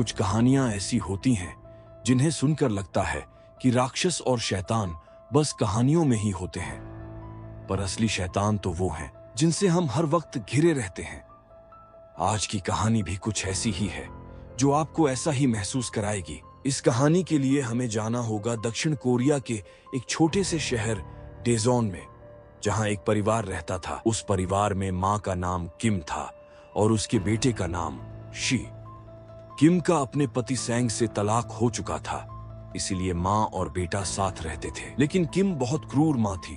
कुछ कहानियां ऐसी होती हैं जिन्हें सुनकर लगता है कि राक्षस और शैतान बस कहानियों में ही होते हैं, पर असली शैतान तो वो हैं जिनसे हम हर वक्त घिरे रहते हैं। आज की कहानी भी कुछ ऐसी ही है जो आपको ऐसा ही महसूस कराएगी। इस कहानी के लिए हमें जाना होगा दक्षिण कोरिया के एक छोटे से शहर डेजोन में, जहां एक परिवार रहता था। उस परिवार में मां का नाम किम था और उसके बेटे का नाम शी। किम का अपने पति सेंग से तलाक हो चुका था, इसीलिए मां और बेटा साथ रहते थे। लेकिन किम बहुत क्रूर मां थी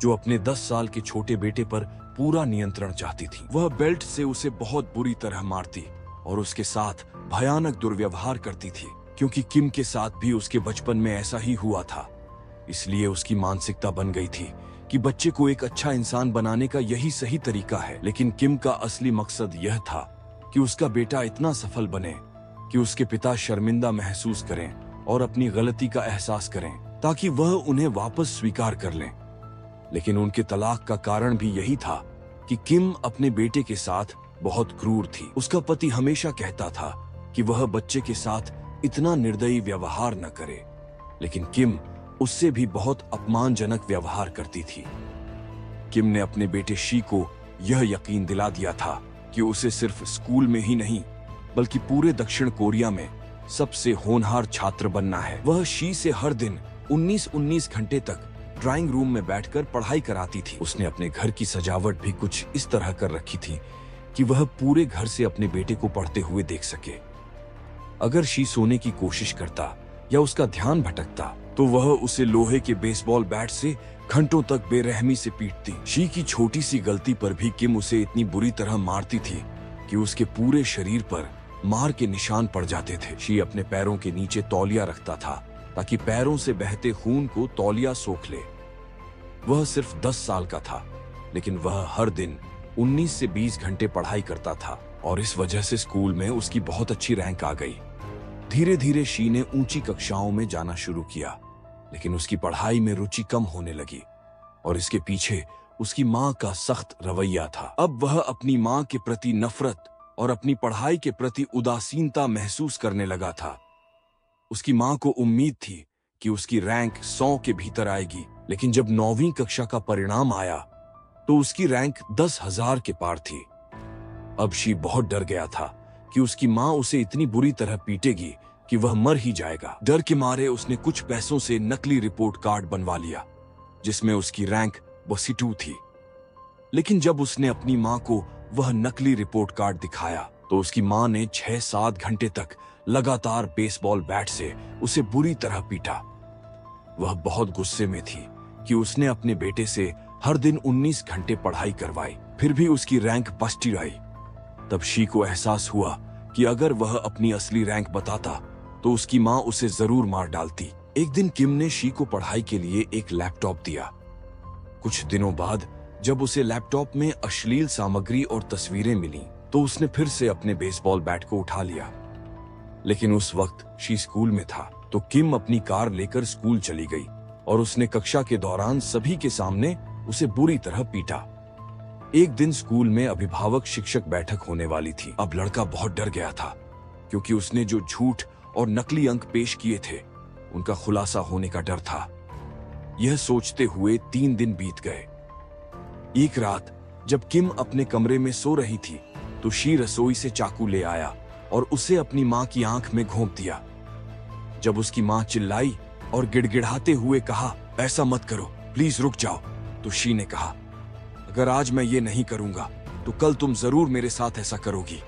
जो अपने 10 साल के छोटे बेटे पर पूरा नियंत्रण चाहती थी। वह बेल्ट से उसे बहुत बुरी तरह मारती और उसके साथ भयानक दुर्व्यवहार करती थी। क्योंकि किम के साथ भी उसके बचपन में ऐसा ही हुआ था, इसलिए उसकी मानसिकता बन गई थी कि बच्चे को एक अच्छा इंसान बनाने का यही सही तरीका है। लेकिन किम का असली मकसद यह था कि उसका बेटा इतना सफल बने कि उसके पिता शर्मिंदा महसूस करें और अपनी गलती का एहसास करें, ताकि वह उन्हें वापस स्वीकार कर लें। लेकिन उनके तलाक का कारण भी यही था कि किम अपने बेटे के साथ बहुत क्रूर थी। उसका पति हमेशा कहता था कि वह बच्चे के साथ इतना निर्दयी व्यवहार न करे, लेकिन किम उससे भी बहुत अपमानजनक व्यवहार करती थी। किम ने अपने बेटे शी को यह यकीन दिला दिया था कि उसे सिर्फ स्कूल में ही नहीं बल्कि पूरे दक्षिण कोरिया में सबसे होनहार छात्र बनना है। वह शी से हर दिन 19 घंटे तक ड्राइंग रूम में बैठकर पढ़ाई कराती थी। उसने अपने घर की सजावट भी कुछ इस तरह कर रखी थी कि वह पूरे घर से अपने बेटे को पढ़ते हुए देख सके। अगर शी सोने की कोशिश करता या उसका ध्यान भटकता तो वह उसे लोहे के बेसबॉल बैट से घंटों तक बेरहमी से पीटती। शी की छोटी सी गलती पर भी किम उसे इतनी बुरी तरह मारती थी कि उसके पूरे शरीर पर मार के निशान पड़ जाते थे। शी अपने पैरों के नीचे तौलिया रखता था ताकि पैरों से बहते खून को तौलिया सोख ले। वह सिर्फ 10 साल का था, लेकिन वह हर दिन 19 से 20 घंटे पढ़ाई करता था और इस वजह से स्कूल में उसकी बहुत अच्छी रैंक आ गई। धीरे धीरे शी ने ऊंची कक्षाओं में जाना शुरू किया, लेकिन उसकी पढ़ाई में रुचि कम होने लगी और इसके पीछे उसकी मां का सख्त रवैया था। अब वह अपनी मां के प्रति नफरत और अपनी पढ़ाई के प्रति उदासीनता महसूस करने लगा था। उसकी मां को उम्मीद थी कि उसकी रैंक 100 के भीतर आएगी, लेकिन जब 9वीं कक्षा का परिणाम आया तो उसकी रैंक 10,000 के पार थी। अब शी बहुत डर गया था कि उसकी मां उसे इतनी बुरी तरह पीटेगी कि वह मर ही जाएगा। डर के मारे उसने कुछ पैसों से नकली रिपोर्ट कार्ड बनवा लिया जिसमें उसकी रैंक 82 थी। लेकिन जब उसने अपनी मां को वह नकली रिपोर्ट कार्ड दिखाया तो उसकी मां ने 6-7 घंटे तक लगातार बेसबॉल बैट से उसे बुरी तरह पीटा। वह बहुत गुस्से में थी कि उसने अपने बेटे से हर दिन 19 घंटे पढ़ाई करवाई, फिर भी उसकी रैंक बचती रही। तब शी को एहसास हुआ कि अगर वह अपनी असली रैंक बताता तो उसकी मां उसे जरूर मार डालती। एक दिन किम ने शी को पढ़ाई के लिए एक लैपटॉप दिया। कुछ दिनों बाद जब उसे लैपटॉप में अश्लील सामग्री और तस्वीरें मिली तो उसने फिर से अपने बेसबॉल बैट को उठा लिया। लेकिन उस वक्त शी स्कूल में था तो किम अपनी कार लेकर स्कूल चली गई और उसने कक्षा के दौरान सभी के सामने उसे बुरी तरह पीटा। एक दिन स्कूल में अभिभावक शिक्षक बैठक होने वाली थी। अब लड़का बहुत डर गया था क्योंकि उसने जो झूठ और नकली अंक पेश किए थे उनका खुलासा होने का डर था। यह सोचते हुए 3 दिन बीत गए। एक रात जब किम अपने कमरे में सो रही थी तो शी रसोई से चाकू ले आया और उसे अपनी मां की आंख में घोंप दिया। जब उसकी मां चिल्लाई और गिड़गिड़ाते हुए कहा, ऐसा मत करो, प्लीज रुक जाओ, तो शी ने कहा, अगर आज मैं ये नहीं करूंगा तो कल तुम जरूर मेरे साथ ऐसा करोगी,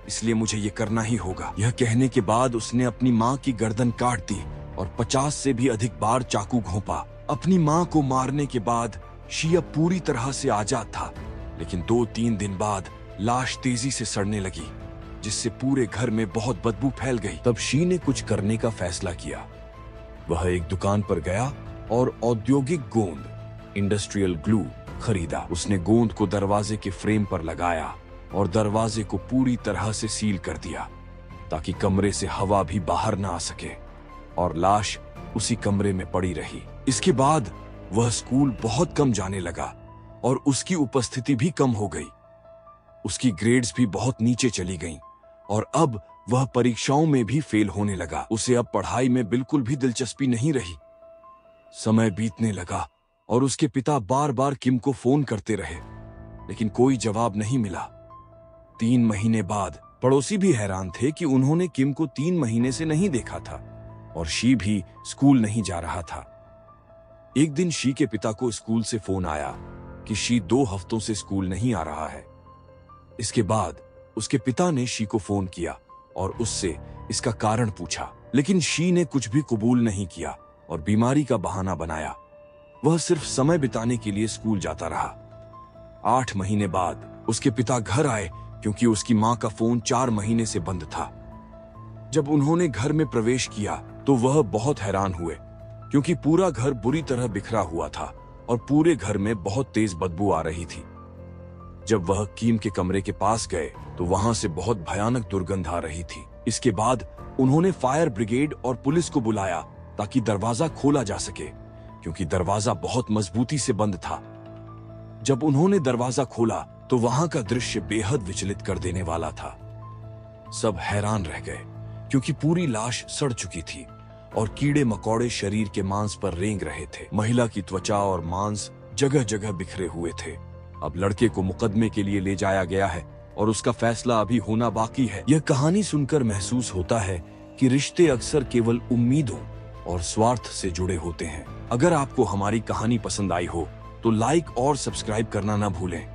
इसलिए मुझे ये करना ही होगा। यह कहने के बाद उसने अपनी मां की गर्दन काट दी और 50 से भी अधिक बार चाकू घोंपा। अपनी मां को मारने के बाद शी अब पूरी तरह से आजाद था, लेकिन 2-3 दिन बाद लाश तेजी से सड़ने लगी जिससे पूरे घर में बहुत बदबू फैल गई। तब शी ने कुछ करने का फैसला किया। वह एक दुकान पर गया और औद्योगिक गोंद इंडस्ट्रियल ग्लू खरीदा। उसने गोंद को दरवाजे के फ्रेम पर लगाया और दरवाजे को पूरी तरह से सील कर दिया ताकि कमरे से हवा भी बाहर ना आ सके, और लाश उसी कमरे में पड़ी रही। इसके बाद वह स्कूल बहुत कम जाने लगा और उसकी उपस्थिति भी कम हो गई। उसकी ग्रेड्स भी बहुत नीचे चली गईं और अब वह परीक्षाओं में भी फेल होने लगा। उसे अब पढ़ाई में बिल्कुल भी दिलचस्पी नहीं रही। समय बीतने लगा और उसके पिता बार बार किम को फोन करते रहे, लेकिन कोई जवाब नहीं मिला। 3 महीने बाद पड़ोसी भी हैरान थे कि उन्होंने किम को 3 महीने से नहीं देखा था और शी भी स्कूल नहीं जा रहा था। एक दिन शी के पिता को स्कूल से फोन आया कि शी 2 हफ्तों से स्कूल नहीं आ रहा है। इसके बाद उसके पिता ने शी को फोन किया और उससे इसका कारण पूछा, लेकिन शी ने कुछ भी कबूल नहीं किया और बीमारी का बहाना बनाया। वह सिर्फ समय बिताने के लिए स्कूल जाता रहा। 8 महीने बाद उसके पिता घर आए क्योंकि उसकी मां का फोन 4 महीने से बंद था। जब उन्होंने घर में प्रवेश किया तो वह बहुत हैरान हुए क्योंकि पूरा घर बुरी तरह बिखरा हुआ था और पूरे घर में बहुत तेज बदबू आ रही थी। जब वह किम के कमरे के पास गए तो वहां से बहुत भयानक दुर्गंध आ रही थी। इसके बाद उन्होंने फायर ब्रिगेड और पुलिस को बुलाया ताकि दरवाजा खोला जा सके, क्योंकि दरवाजा बहुत मजबूती से बंद था। जब उन्होंने दरवाजा खोला तो वहां का दृश्य बेहद विचलित कर देने वाला था। सब हैरान रह गए क्योंकि पूरी लाश सड़ चुकी थी और कीड़े मकोड़े शरीर के मांस पर रेंग रहे थे। महिला की त्वचा और मांस जगह जगह बिखरे हुए थे। अब लड़के को मुकदमे के लिए ले जाया गया है और उसका फैसला अभी होना बाकी है। यह कहानी सुनकर महसूस होता है कि रिश्ते अक्सर केवल उम्मीदों और स्वार्थ से जुड़े होते हैं। अगर आपको हमारी कहानी पसंद आई हो तो लाइक और सब्सक्राइब करना ना भूलें,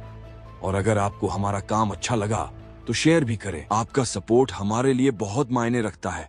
और अगर आपको हमारा काम अच्छा लगा तो शेयर भी करें। आपका सपोर्ट हमारे लिए बहुत मायने रखता है।